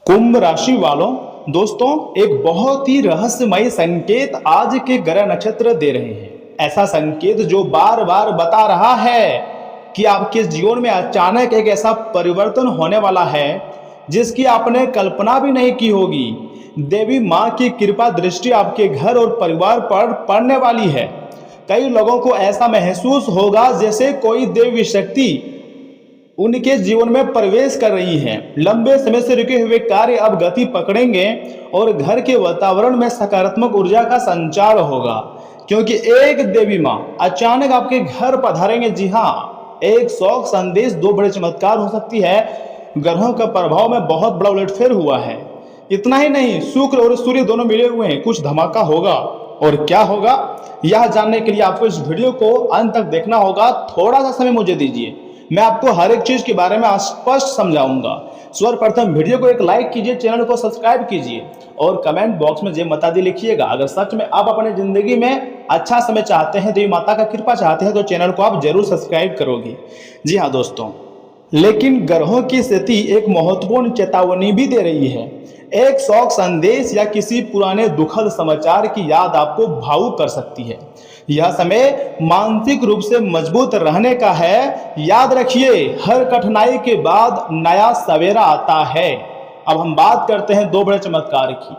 कुंभ राशि वालों, दोस्तों एक बहुत ही रहस्यमय संकेत आज के ग्रह नक्षत्र दे रहे हैं। ऐसा संकेत जो बार बार बता रहा है कि आपके जीवन में अचानक एक ऐसा परिवर्तन होने वाला है जिसकी आपने कल्पना भी नहीं की होगी। देवी माँ की कृपा दृष्टि आपके घर और परिवार पर पड़ने वाली है। कई लोगों को ऐसा महसूस होगा जैसे कोई देवी शक्ति उनके जीवन में प्रवेश कर रही हैं। लंबे समय से रुके हुए कार्य अब गति पकड़ेंगे और घर के वातावरण में सकारात्मक ऊर्जा का संचार होगा, क्योंकि एक देवी माँ अचानक आपके घर पधारेंगे। जी हाँ, एक शौक संदेश, दो बड़े चमत्कार हो सकती है। ग्रहों का प्रभाव में बहुत बड़ा उलटफेर हुआ है। इतना ही नहीं, शुक्र और सूर्य दोनों मिले हुए हैं, कुछ धमाका होगा। और क्या होगा यह जानने के लिए आपको इस वीडियो को अंत तक देखना होगा। थोड़ा सा समय मुझे दीजिए, मैं आपको हर एक चीज के बारे में स्पष्ट समझाऊंगा। सर्वप्रथम वीडियो को एक लाइक कीजिए, चैनल को सब्सक्राइब कीजिए और कमेंट बॉक्स में जय माता दी लिखिएगा। अगर सच में आप अपने जिंदगी में अच्छा समय चाहते हैं, देवी माता का कृपा चाहते हैं, तो चैनल को आप जरूर सब्सक्राइब करोगे। जी हाँ दोस्तों, लेकिन ग्रहों की स्थिति एक महत्वपूर्ण चेतावनी भी दे रही है। एक शौक संदेश या किसी पुराने दुखद समाचार की याद आपको भावुक कर सकती है। यह समय मानसिक रूप से मजबूत रहने का है। याद रखिए, हर कठिनाई के बाद नया सवेरा आता है। अब हम बात करते हैं दो बड़े चमत्कार की।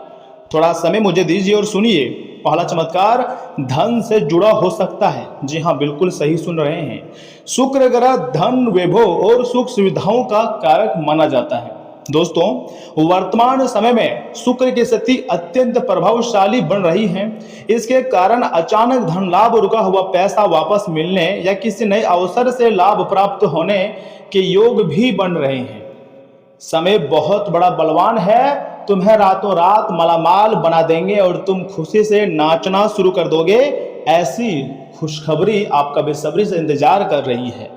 थोड़ा समय मुझे दीजिए और सुनिए। पहला चमत्कार धन से जुड़ा हो सकता है। जी हाँ, बिल्कुल सही सुन रहे हैं। शुक्र ग्रह धन, वैभव और सुख सुविधाओं का कारक माना जाता है। दोस्तों, वर्तमान समय में शुक्र की स्थिति अत्यंत प्रभावशाली बन रही है। इसके कारण अचानक धन लाभ, रुका हुआ पैसा वापस मिलने या किसी नए अवसर से लाभ प्राप्त होने के योग भी बन रहे हैं। समय बहुत बड़ा बलवान है, तुम्हें रातों रात मालामाल बना देंगे और तुम खुशी से नाचना शुरू कर दोगे। ऐसी खुशखबरी आपका बेसब्री से इंतजार कर रही है।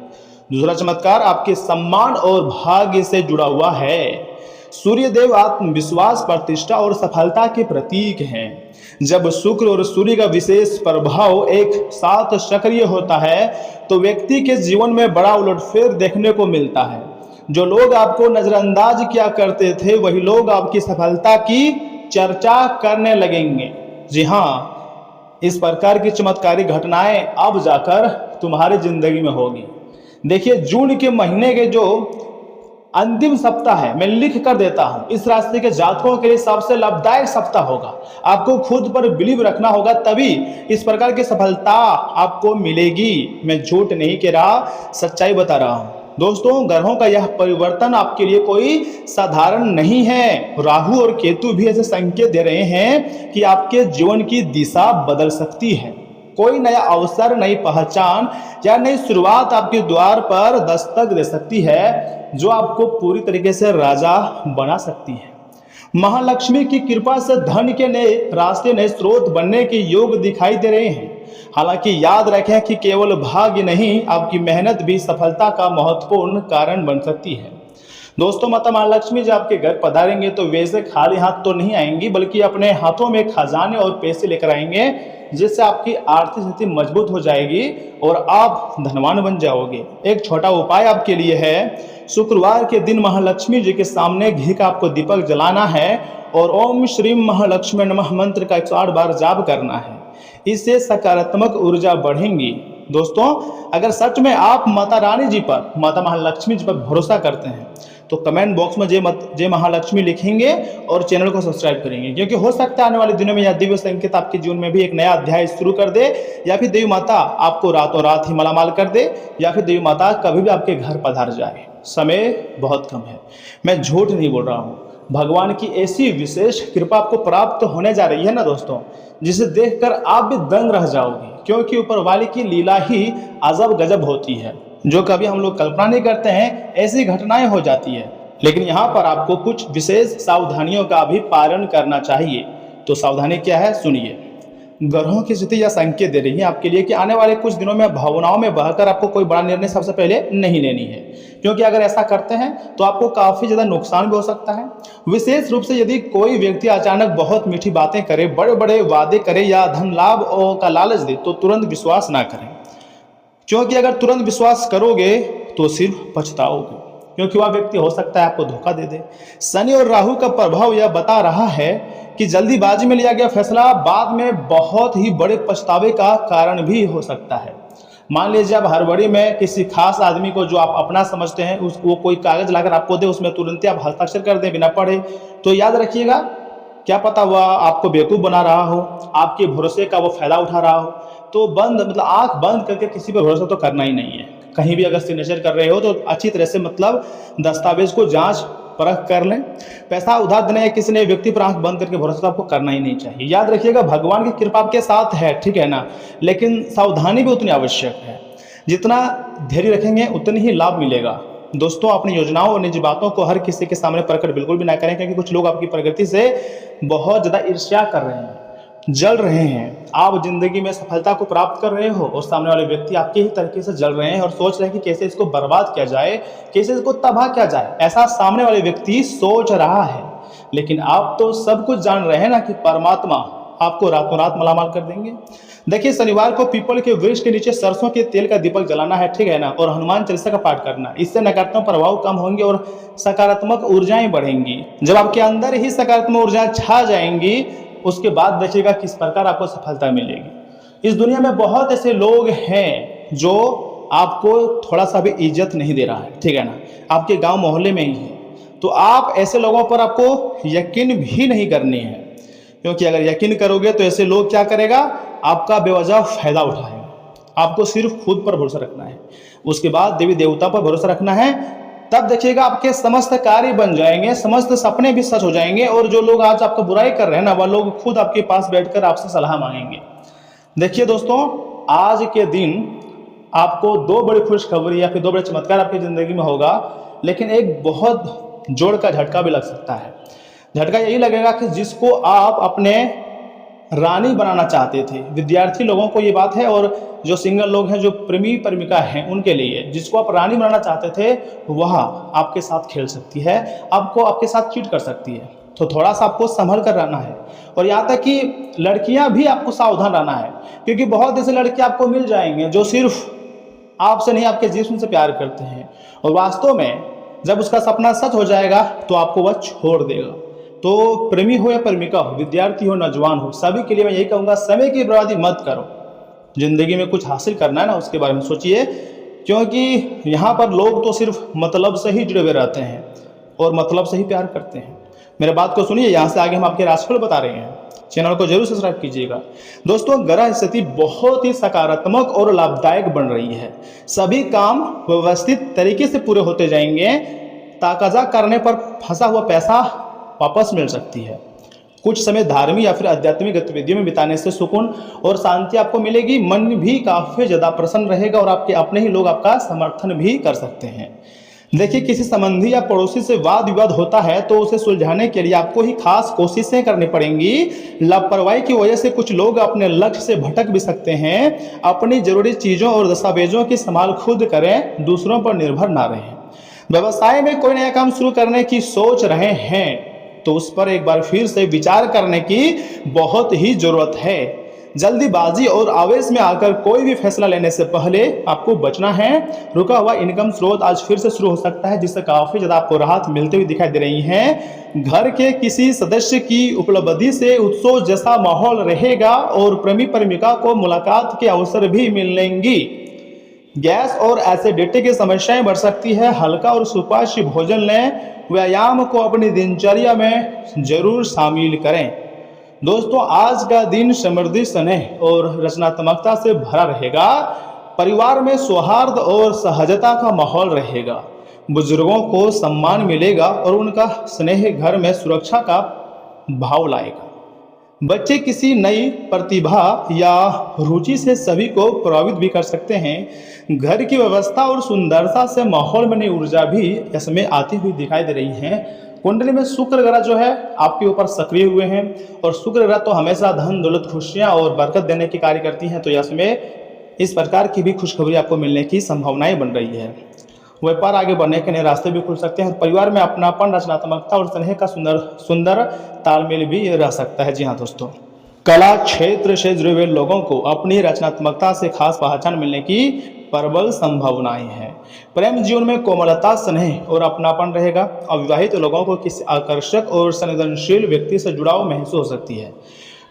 दूसरा चमत्कार आपके सम्मान और भाग्य से जुड़ा हुआ है। सूर्यदेव आत्मविश्वास, प्रतिष्ठा और सफलता के प्रतीक हैं। जब शुक्र और सूर्य का विशेष प्रभाव एक साथ सक्रिय होता है तो व्यक्ति के जीवन में बड़ा उलटफेर देखने को मिलता है। जो लोग आपको नजरअंदाज किया करते थे, वही लोग आपकी सफलता की चर्चा करने लगेंगे। जी हाँ, इस प्रकार की चमत्कारी घटनाएं अब जाकर तुम्हारी जिंदगी में होगी। देखिए, जून के महीने के जो अंतिम सप्ताह है, मैं लिख कर देता हूं, इस राशि के जातकों के लिए सबसे लाभदायक सप्ताह होगा। आपको खुद पर बिलीव रखना होगा, तभी इस प्रकार की सफलता आपको मिलेगी। मैं झूठ नहीं कह रहा, सच्चाई बता रहा हूं। दोस्तों, ग्रहों का यह परिवर्तन आपके लिए कोई साधारण नहीं है। राहु और केतु भी ऐसे संकेत दे रहे हैं कि आपके जीवन की दिशा बदल सकती है। कोई नया अवसर, नई पहचान या नई शुरुआत आपके द्वार पर दस्तक दे सकती है, जो आपको पूरी तरीके से राजा बना सकती है। महालक्ष्मी की कृपा से धन के नए रास्ते, नए स्रोत बनने के योग दिखाई दे रहे हैं। हालांकि याद रखें कि केवल भाग्य नहीं, आपकी मेहनत भी सफलता का महत्वपूर्ण कारण बन सकती है। दोस्तों, माता महालक्ष्मी जब आपके घर पधारेंगे तो वैसे खाली हाथ तो नहीं आएंगी, बल्कि अपने हाथों में खजाने और पैसे लेकर आएंगे, जिससे आपकी आर्थिक स्थिति मजबूत हो जाएगी और आप धनवान बन जाओगे। एक छोटा उपाय आपके लिए है। शुक्रवार के दिन महालक्ष्मी जी के सामने घी का आपको दीपक जलाना है और ओम श्री महालक्ष्मी नमः मंत्र का 108 बार जाप करना है। इससे सकारात्मक ऊर्जा बढ़ेंगी। दोस्तों, अगर सच में आप माता रानी जी पर, माता महालक्ष्मी जी पर भरोसा करते हैं तो कमेंट बॉक्स में जय महालक्ष्मी लिखेंगे और चैनल को सब्सक्राइब करेंगे, क्योंकि हो सकता है आने वाले दिनों में यह दिव्य संकेत आपके जीवन में भी एक नया अध्याय शुरू कर दे, या फिर देवी माता आपको रातों रात ही मालामाल कर दे, या फिर देवी माता कभी भी आपके घर पधार जाए। समय बहुत कम है, मैं झूठ नहीं बोल रहा हूँ। भगवान की ऐसी विशेष कृपा आपको प्राप्त होने जा रही है ना दोस्तों, जिसे देखकर आप भी दंग रह जाओगे, क्योंकि ऊपर वाले की लीला ही अजब गजब होती है। जो कभी हम लोग कल्पना नहीं करते हैं, ऐसी घटनाएं हो जाती है। लेकिन यहाँ पर आपको कुछ विशेष सावधानियों का भी पालन करना चाहिए। तो सावधानी क्या है, सुनिए। ग्रहों की स्थिति यह संकेत दे रही है आपके लिए कि आने वाले कुछ दिनों में भावनाओं में बहकर आपको कोई बड़ा निर्णय सबसे पहले नहीं लेनी है, क्योंकि अगर ऐसा करते हैं तो आपको काफी ज्यादा नुकसान भी हो सकता है। विशेष रूप से यदि कोई व्यक्ति अचानक बहुत मीठी बातें करे, बड़े बड़े वादे करे या धन लाभ का लालच दे, तो तुरंत विश्वास ना करें, क्योंकि अगर तुरंत विश्वास करोगे तो सिर्फ पछताओगे। क्योंकि वह व्यक्ति हो सकता है आपको धोखा दे दे। शनि और राहु का प्रभाव यह बता रहा है कि जल्दीबाजी में लिया गया फैसला बाद में बहुत ही बड़े पछतावे का कारण भी हो सकता है। मान लीजिए आप हड़बड़ी में किसी खास आदमी को जो आप अपना समझते हैं वो कोई कागज लाकर आपको दे, उसमें तुरंत आप हस्ताक्षर कर दें बिना पढ़े, तो याद रखिएगा क्या पता वह आपको बेवकूफ़ बना रहा हो, आपके भरोसे का वो फायदा उठा रहा हो। तो आंख बंद करके किसी पर भरोसा तो करना ही नहीं है। कहीं भी अगर सिग्नेचर कर रहे हो तो अच्छी तरह से दस्तावेज को जांच परख कर लें। पैसा उधार देने या किसी नए व्यक्ति पर आंख बंद करके भरोसा तो आपको करना ही नहीं चाहिए। याद रखिएगा भगवान की कृपा आपके साथ है, ठीक है ना, लेकिन सावधानी भी उतनी आवश्यक है। जितना धैर्य रखेंगे उतनी ही लाभ मिलेगा। दोस्तों, अपनी योजनाओं और निजी बातों को हर किसी के सामने प्रकट बिल्कुल भी ना करें, क्योंकि कुछ लोग आपकी प्रगति से बहुत ज़्यादा ईर्ष्या कर रहे हैं, जल रहे हैं। आप जिंदगी में सफलता को प्राप्त कर रहे हो और सामने वाले व्यक्ति आपके ही तरीके से जल रहे हैं और सोच रहे हैं कि कैसे इसको बर्बाद किया जाए, कैसे इसको तबाह किया जाए। ऐसा सामने वाले व्यक्ति सोच रहा है, लेकिन आप तो सब कुछ जान रहे हैं ना कि परमात्मा आपको रातों रात मालामाल कर देंगे। देखिए, शनिवार को पीपल के वृक्ष के नीचे सरसों के तेल का दीपक जलाना है, ठीक है ना, और हनुमान चालीसा का पाठ करना। इससे नकारात्मक प्रभाव कम होंगे और सकारात्मक ऊर्जाएं बढ़ेंगी। जब आपके अंदर ही सकारात्मक ऊर्जाएं छा जाएंगी, उसके बाद देखिएगा किस प्रकार आपको सफलता मिलेगी। इस दुनिया में बहुत ऐसे लोग हैं जो आपको थोड़ा सा भी इज्जत नहीं दे रहा है, ठीक है ना, आपके गांव मोहल्ले में ही है। तो आप ऐसे लोगों पर आपको यकीन भी नहीं करनी है, क्योंकि अगर यकीन करोगे तो ऐसे लोग क्या करेगा, आपका बेवजह फायदा उठाएगा। आपको सिर्फ खुद पर भरोसा रखना है, उसके बाद देवी देवता पर भरोसा रखना है। तब देखिएगा आपके समस्त कार्य बन जाएंगे, समस्त सपने भी सच हो जाएंगे। और जो लोग आज आपका बुराई कर रहे हैं ना, वह लोग खुद आपके पास बैठकर आपसे सलाह मांगेंगे। देखिए दोस्तों, आज के दिन आपको दो बड़ी खुशखबरी या फिर दो बड़े चमत्कार आपकी जिंदगी में होगा, लेकिन एक बहुत जोर का झटका भी लग सकता है। झटका यही लगेगा कि जिसको आप अपने रानी बनाना चाहते थे, विद्यार्थी लोगों को ये बात है, और जो सिंगल लोग हैं, जो प्रेमी प्रेमिका हैं, उनके लिए, जिसको आप रानी बनाना चाहते थे वह आपके साथ खेल सकती है, आपको आपके साथ चीट कर सकती है। तो थोड़ा सा आपको संभल कर रहना है। और यहाँ तक कि लड़कियां भी आपको सावधान रहना है, क्योंकि बहुत ऐसे लड़के आपको मिल जाएंगे जो सिर्फ आपसे नहीं आपके जिस्म से प्यार करते हैं, और वास्तव में जब उसका सपना सच हो जाएगा तो आपको वह छोड़ देगा। तो प्रेमी हो या प्रेमिका हो, विद्यार्थी हो, नौजवान हो, सभी के लिए मैं यही कहूँगा, समय की बर्बादी मत करो। जिंदगी में कुछ हासिल करना है ना, उसके बारे में सोचिए, क्योंकि यहाँ पर लोग तो सिर्फ मतलब से ही जुड़े हुए रहते हैं और मतलब से ही प्यार करते हैं। मेरे बात को सुनिए, यहाँ से आगे हम आपके राशिफल बता रहे हैं। चैनल को जरूर सब्सक्राइब कीजिएगा। दोस्तों, ग्रह स्थिति बहुत ही सकारात्मक और लाभदायक बन रही है। सभी काम व्यवस्थित तरीके से पूरे होते जाएंगे। तकाजा करने पर फंसा हुआ पैसा वापस मिल सकती है। कुछ समय धार्मिक या फिर आध्यात्मिक गतिविधियों में बिताने से सुकून और शांति आपको मिलेगी। मन भी काफ़ी ज़्यादा प्रसन्न रहेगा और आपके अपने ही लोग आपका समर्थन भी कर सकते हैं। देखिए, किसी संबंधी या पड़ोसी से वाद विवाद होता है तो उसे सुलझाने के लिए आपको ही खास कोशिशें करनी पड़ेंगी। लापरवाही की वजह से कुछ लोग अपने लक्ष्य से भटक भी सकते हैं। अपनी जरूरी चीज़ों और दस्तावेजों की संभाल खुद करें, दूसरों पर निर्भर ना रहें। व्यवसाय में कोई नया काम शुरू करने की सोच रहे हैं तो उस पर एक बार फिर से विचार करने की बहुत ही जरूरत है। जल्दीबाजी और आवेश में आकर कोई भी फैसला लेने से पहले आपको बचना है। रुका हुआ इनकम स्रोत आज फिर से शुरू हो सकता है, जिससे काफ़ी ज़्यादा आपको राहत मिलते हुए दिखाई दे रही है। घर के किसी सदस्य की उपलब्धि से उत्सव जैसा माहौल रहेगा और प्रेमी प्रेमिका को मुलाकात के अवसर भी मिलेंगी। गैस और एसिडिटी की समस्याएं बढ़ सकती है। हल्का और सुपाच्य भोजन लें। व्यायाम को अपनी दिनचर्या में जरूर शामिल करें। दोस्तों, आज का दिन समृद्धि, स्नेह और रचनात्मकता से भरा रहेगा। परिवार में सौहार्द और सहजता का माहौल रहेगा। बुजुर्गों को सम्मान मिलेगा और उनका स्नेह घर में सुरक्षा का भाव लाएगा। बच्चे किसी नई प्रतिभा या रुचि से सभी को प्रभावित भी कर सकते हैं। घर की व्यवस्था और सुंदरता से माहौल में नई ऊर्जा भी इसमें आती हुई दिखाई दे रही है। कुंडली में शुक्र ग्रह जो है आपके ऊपर सक्रिय हुए हैं, और शुक्र ग्रह तो हमेशा धन दौलत खुशियां और बरकत देने की कार्य करती हैं। तो इसमें इस प्रकार की भी खुशखबरी आपको मिलने की संभावनाएं बन रही है। व्यापार आगे बढ़ने के नए रास्ते भी खुल सकते हैं। परिवार में अपनापन, रचनात्मकता और स्नेह का सुंदर तालमेल भी रह सकता है। जी हाँ दोस्तों, कला क्षेत्र से जुड़े हुए लोगों को अपनी रचनात्मकता से खास पहचान मिलने की प्रबल संभावनाएं हैं। प्रेम जीवन में कोमलता, स्नेह और अपनापन रहेगा। अविवाहित लोगों को किसी आकर्षक और संवेदनशील व्यक्ति से जुड़ाव महसूस हो सकती है।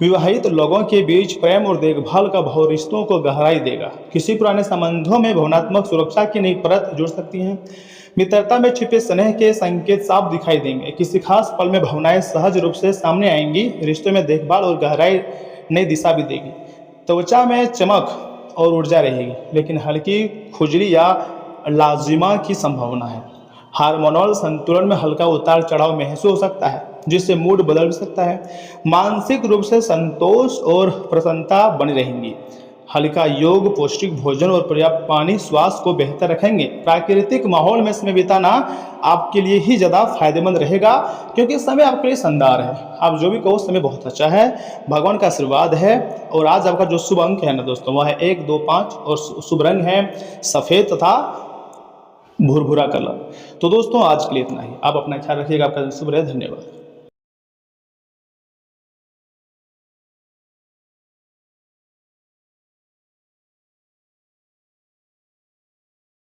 विवाहित लोगों के बीच प्रेम और देखभाल का भाव रिश्तों को गहराई देगा। किसी पुराने संबंधों में भावनात्मक सुरक्षा की नई परत जुड़ सकती है। मित्रता में छिपे स्नेह के संकेत साफ दिखाई देंगे। किसी खास पल में भावनाएं सहज रूप से सामने आएंगी। रिश्तों में देखभाल और गहराई नई दिशा भी देगी। त्वचा में चमक और ऊर्जा रहेगी, लेकिन हल्की खुजली या लाजिमा की संभावना है। हार्मोनल संतुलन में हल्का उतार चढ़ाव महसूस हो सकता है, जिससे मूड बदल सकता है। मानसिक रूप से संतोष और प्रसन्नता बनी रहेंगी। हल्का योग, पौष्टिक भोजन और पर्याप्त पानी स्वास्थ्य को बेहतर रखेंगे। प्राकृतिक माहौल में समय बिताना आपके लिए ही ज़्यादा फायदेमंद रहेगा, क्योंकि समय आपके लिए शानदार है। आप जो भी कहो, समय बहुत अच्छा है, भगवान का आशीर्वाद है। और आज आपका जो शुभ अंक है ना दोस्तों, वह है 1, 2, 5 और शुभ रंग है सफ़ेद तथा भूरभूरा कलर। तो दोस्तों आज के लिए इतना ही। आप अपना ख्याल रखिएगा। आपका दिन शुभ रहे। धन्यवाद।